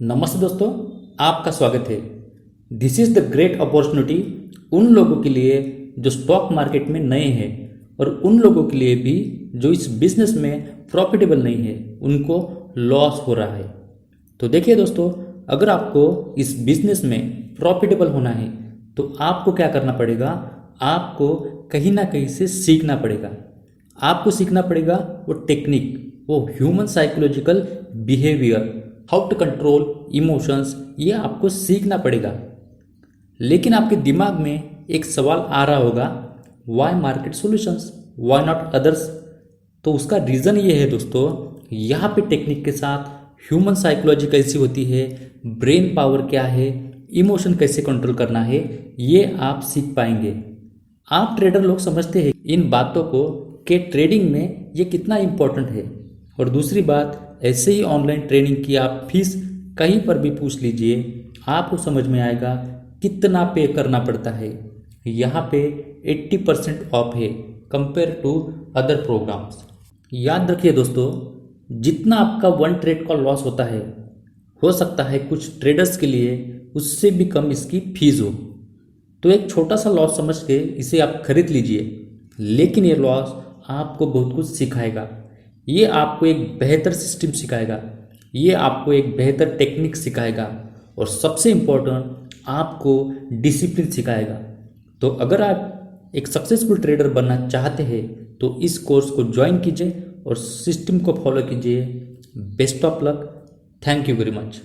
नमस्ते दोस्तों, आपका स्वागत है। This is the great opportunity उन लोगों के लिए जो स्टॉक मार्केट में नए हैं और उन लोगों के लिए भी जो इस बिजनेस में प्रॉफिटेबल नहीं है, उनको लॉस हो रहा है। तो देखिए दोस्तों, अगर आपको इस बिजनेस में प्रॉफिटेबल होना है तो आपको क्या करना पड़ेगा, आपको कहीं ना कहीं से सीखना पड़ेगा। आपको सीखना पड़ेगा वो टेक्निक, वो human psychological behaviour, how to control emotions, ये आपको सीखना पड़ेगा। लेकिन आपके दिमाग में एक सवाल आ रहा होगा, why market solutions, why not others. तो उसका रीज़न ये है दोस्तों, यहाँ पे टेक्निक के साथ ह्यूमन साइकोलॉजी कैसी होती है, ब्रेन पावर क्या है, इमोशन कैसे कंट्रोल करना है, ये आप सीख पाएंगे। आप ट्रेडर लोग समझते हैं इन बातों को कि ट्रेडिंग में ये कितना इम्पोर्टेंट है। और दूसरी बात, ऐसे ही ऑनलाइन ट्रेनिंग की आप फीस कहीं पर भी पूछ लीजिए, आपको समझ में आएगा कितना पे करना पड़ता है। यहाँ पे 80% ऑफ है कंपेयर टू अदर प्रोग्राम्स। याद रखिए दोस्तों, जितना आपका वन ट्रेड का लॉस होता है, हो सकता है कुछ ट्रेडर्स के लिए उससे भी कम इसकी फीस हो। तो एक छोटा सा लॉस समझ के इसे आप खरीद लीजिए, लेकिन ये लॉस आपको बहुत कुछ सिखाएगा। ये आपको एक बेहतर सिस्टम सिखाएगा, ये आपको एक बेहतर टेक्निक सिखाएगा और सबसे इम्पोर्टेंट आपको डिसिप्लिन सिखाएगा। तो अगर आप एक सक्सेसफुल ट्रेडर बनना चाहते हैं तो इस कोर्स को ज्वाइन कीजिए और सिस्टम को फॉलो कीजिए। Best of luck. Thank you very much.